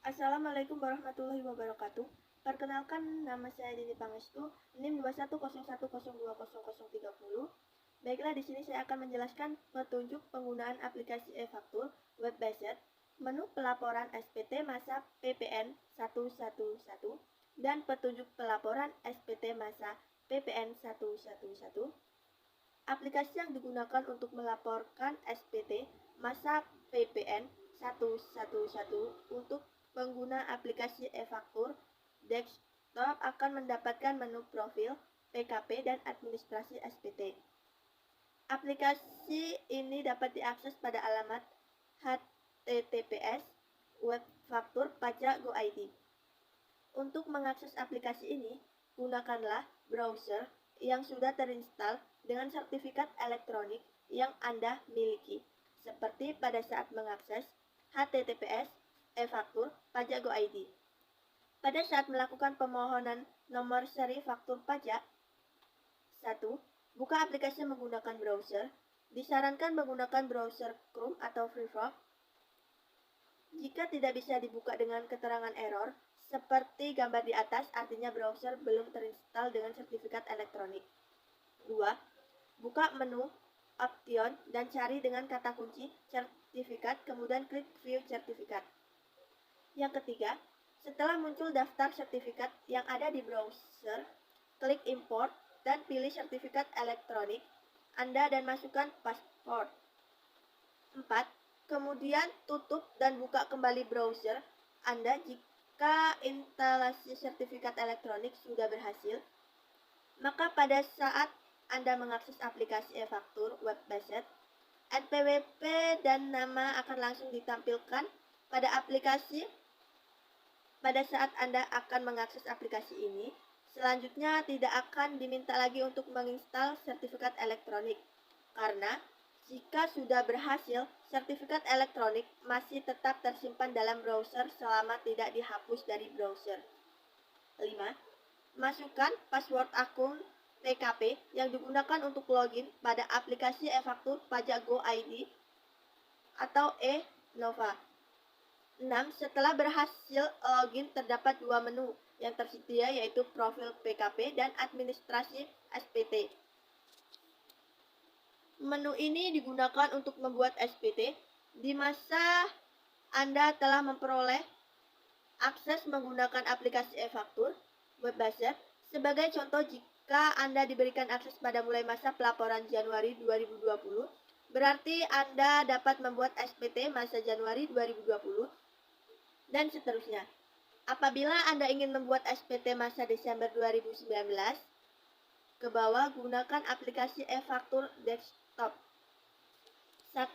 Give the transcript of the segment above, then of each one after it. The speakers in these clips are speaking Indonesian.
Assalamualaikum warahmatullahi wabarakatuh. Perkenalkan, nama saya Dini Pangestu, NIM 21010200030. Baiklah, di sini saya akan menjelaskan petunjuk penggunaan aplikasi e-faktur web based, menu pelaporan SPT masa PPN 111, dan petunjuk pelaporan SPT masa PPN 111. Aplikasi yang digunakan untuk melaporkan SPT masa PPN 111 untuk pengguna aplikasi e-faktur desktop akan mendapatkan menu profil, PKP, dan administrasi SPT. Aplikasi ini dapat diakses pada alamat https webfaktur.pajak.go.id. Untuk mengakses aplikasi ini, gunakanlah browser yang sudah terinstall dengan sertifikat elektronik yang Anda miliki, seperti pada saat mengakses https e-faktur.pajak.go.id. Pada saat melakukan pemohonan nomor seri faktur pajak, 1. Buka aplikasi menggunakan browser. Disarankan menggunakan browser Chrome atau Firefox. Jika tidak bisa dibuka dengan keterangan error, seperti gambar di atas, artinya browser belum terinstall dengan sertifikat elektronik. 2. Buka menu Option dan cari dengan kata kunci sertifikat, kemudian klik View sertifikat. Yang ketiga, setelah muncul daftar sertifikat yang ada di browser, klik Import dan pilih sertifikat elektronik Anda dan masukkan password. 4. Kemudian tutup dan buka kembali browser Anda jika instalasi sertifikat elektronik sudah berhasil. Maka pada saat Anda mengakses aplikasi e-faktur web based, NPWP dan nama akan langsung ditampilkan pada aplikasi. Pada saat Anda akan mengakses aplikasi ini, selanjutnya tidak akan diminta lagi untuk menginstal sertifikat elektronik, karena jika sudah berhasil, sertifikat elektronik masih tetap tersimpan dalam browser selama tidak dihapus dari browser. 5. Masukkan password akun PKP yang digunakan untuk login pada aplikasi e-faktur pajak.go.id atau e-nova. 6. Setelah berhasil login, terdapat dua menu yang tersedia, yaitu profil PKP dan administrasi SPT. Menu ini digunakan untuk membuat SPT di masa Anda telah memperoleh akses menggunakan aplikasi e-faktur web based. Sebagai contoh, jika Anda diberikan akses pada mulai masa pelaporan Januari 2020, berarti Anda dapat membuat SPT masa Januari 2020 dan seterusnya. Apabila Anda ingin membuat SPT masa Desember 2019, ke bawah gunakan aplikasi e-faktur desktop. 1.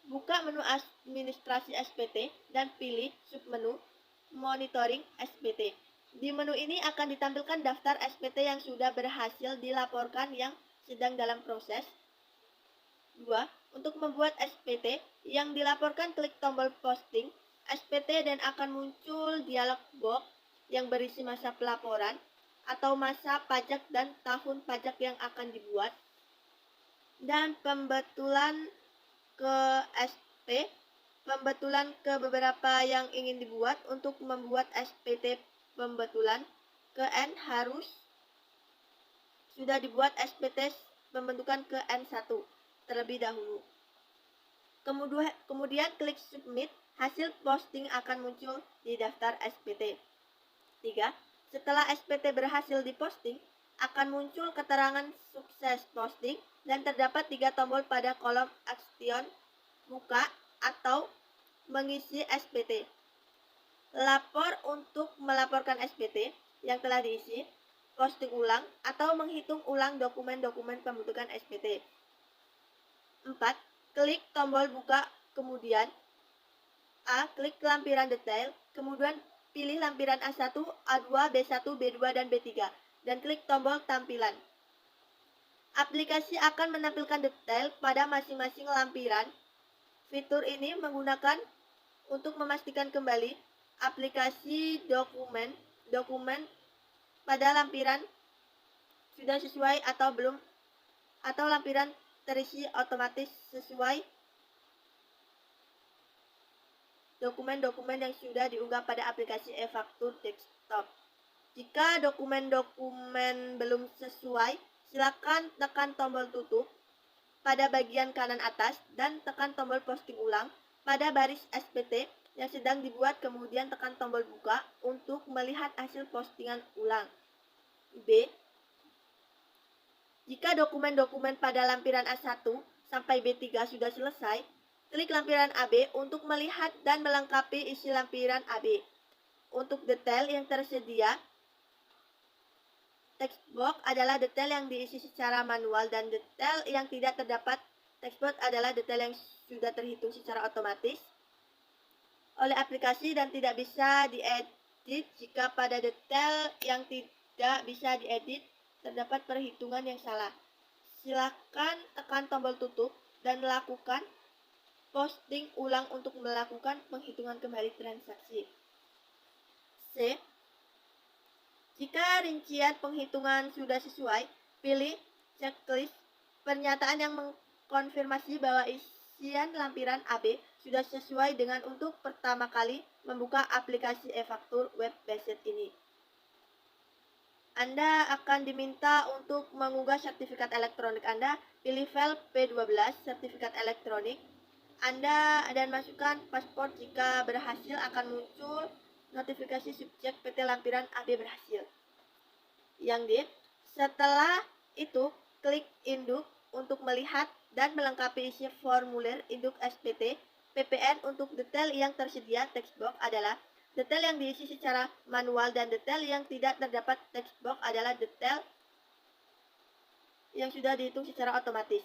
Buka menu administrasi SPT dan pilih submenu monitoring SPT. Di menu ini akan ditampilkan daftar SPT yang sudah berhasil dilaporkan yang sedang dalam proses. 2. Untuk membuat SPT yang dilaporkan, klik tombol posting SPT dan akan muncul dialog box yang berisi masa pelaporan atau masa pajak dan tahun pajak yang akan dibuat, dan pembetulan ke SP, pembetulan ke beberapa yang ingin dibuat. Untuk membuat SPT pembetulan ke N, harus sudah dibuat SPT pembentukan ke N1 terlebih dahulu. Kemudian klik submit, hasil posting akan muncul di daftar SPT. 3. Setelah SPT berhasil diposting, akan muncul keterangan sukses posting dan terdapat 3 tombol pada kolom action buka atau mengisi SPT. Lapor untuk melaporkan SPT yang telah diisi, posting ulang atau menghitung ulang dokumen-dokumen pembentukan SPT. 4. Klik tombol buka, kemudian A. Klik lampiran detail, kemudian pilih lampiran A1, A2, B1, B2, dan B3, dan klik tombol tampilan. Aplikasi akan menampilkan detail pada masing-masing lampiran. Fitur ini menggunakan untuk memastikan kembali aplikasi dokumen pada lampiran sudah sesuai atau belum, atau lampiran terisi otomatis sesuai dokumen-dokumen yang sudah diunggah pada aplikasi e-faktur desktop. Jika dokumen-dokumen belum sesuai, silakan tekan tombol tutup pada bagian kanan atas dan tekan tombol posting ulang pada baris SPT yang sedang dibuat, kemudian tekan tombol buka untuk melihat hasil postingan ulang. B. Jika dokumen-dokumen pada lampiran A1 sampai B3 sudah selesai, klik lampiran AB untuk melihat dan melengkapi isi lampiran AB. Untuk detail yang tersedia, text box adalah detail yang diisi secara manual dan detail yang tidak terdapat text box adalah detail yang sudah terhitung secara otomatis oleh aplikasi dan tidak bisa diedit jika pada detail yang tidak bisa diedit terdapat perhitungan yang salah. Silakan tekan tombol tutup dan lakukan posting ulang untuk melakukan penghitungan kembali transaksi. C. Jika rincian penghitungan sudah sesuai, pilih checklist pernyataan yang mengkonfirmasi bahwa isian lampiran AB sudah sesuai dengan untuk pertama kali membuka aplikasi e-faktur web-based ini. Anda akan diminta untuk mengunggah sertifikat elektronik Anda, pilih file P12 sertifikat elektronik Anda dan masukkan paspor. Jika berhasil akan muncul notifikasi subjek PT lampiran AB berhasil. Yang D. Setelah itu, klik induk untuk melihat dan melengkapi isi formulir induk SPT PPN. Untuk detail yang tersedia, text box adalah detail yang diisi secara manual dan detail yang tidak terdapat text box adalah detail yang sudah dihitung secara otomatis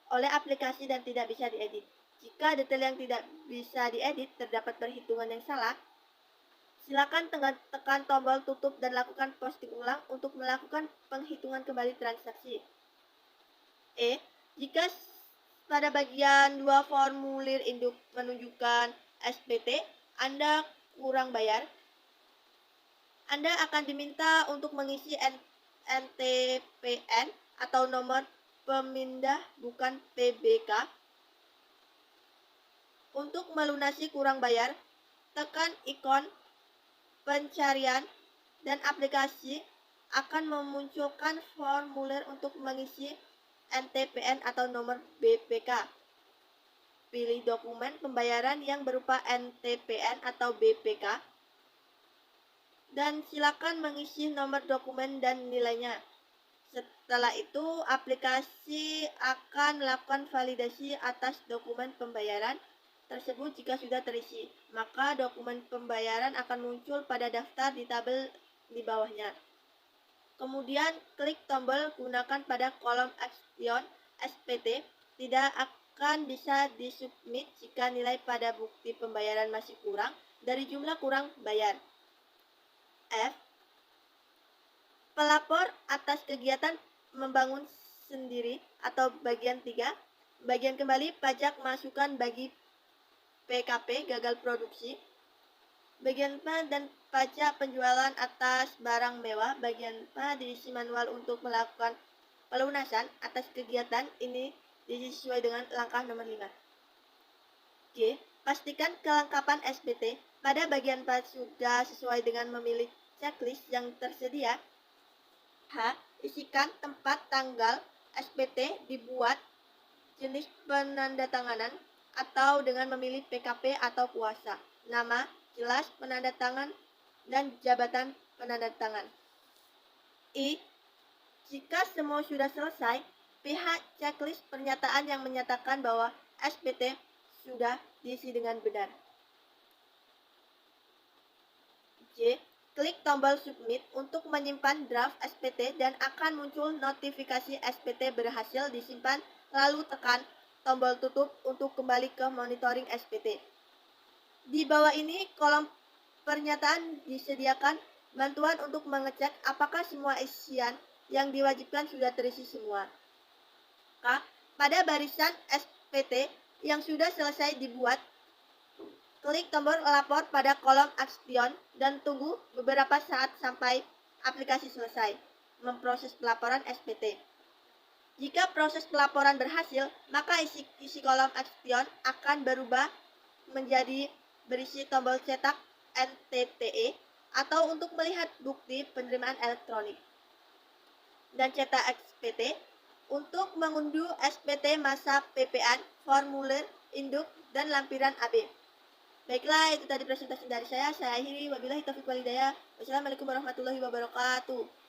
oleh aplikasi dan tidak bisa diedit. Jika detail yang tidak bisa diedit terdapat perhitungan yang salah, silakan tekan tombol tutup dan lakukan posting ulang untuk melakukan penghitungan kembali transaksi. E. Jika pada bagian 2 formulir induk menunjukkan SPT Anda kurang bayar, Anda akan diminta untuk mengisi NTPN atau nomor pemindah bukan PBK. Untuk melunasi kurang bayar, tekan ikon pencarian dan aplikasi akan memunculkan formulir untuk mengisi NTPN atau nomor BPK. Pilih dokumen pembayaran yang berupa NTPN atau BPK dan silakan mengisi nomor dokumen dan nilainya. Setelah itu, aplikasi akan melakukan validasi atas dokumen pembayaran tersebut. Jika sudah terisi, maka dokumen pembayaran akan muncul pada daftar di tabel di bawahnya. Kemudian klik tombol gunakan pada kolom action SPT. Tidak akan bisa disubmit jika nilai pada bukti pembayaran masih kurang dari jumlah kurang bayar. F. Pelapor atas kegiatan membangun sendiri atau bagian 3, bagian kembali pajak masukan bagi PKP gagal produksi. Bagian P dan pajak penjualan atas barang mewah. Bagian P diisi manual untuk melakukan pelunasan atas kegiatan ini sesuai dengan langkah nomor 5. G. Pastikan kelengkapan SPT. Pada bagian P sudah sesuai dengan memilih checklist yang tersedia. H. Isikan tempat tanggal SPT dibuat, jenis penandatanganan, atau dengan memilih PKP atau kuasa, nama, jelas penandatangan, dan jabatan penandatangan. I. Jika semua sudah selesai, pihak checklist pernyataan yang menyatakan bahwa SPT sudah diisi dengan benar. J. Klik tombol submit untuk menyimpan draft SPT dan akan muncul notifikasi SPT berhasil disimpan, lalu tekan tombol tutup untuk kembali ke monitoring SPT. Di bawah ini kolom pernyataan disediakan bantuan untuk mengecek apakah semua isian yang diwajibkan sudah terisi semua. K. Pada barisan SPT yang sudah selesai dibuat, klik tombol lapor pada kolom action dan tunggu beberapa saat sampai aplikasi selesai memproses pelaporan SPT. Jika proses pelaporan berhasil, maka isi kolom action akan berubah menjadi berisi tombol cetak NTTE atau untuk melihat bukti penerimaan elektronik. Dan cetak SPT untuk mengunduh SPT masa PPA, formulir, induk, dan lampiran AB. Baiklah, itu tadi presentasi dari saya. Saya akhiri. Wabillahi taufiq walhidayah. Wassalamualaikum warahmatullahi wabarakatuh.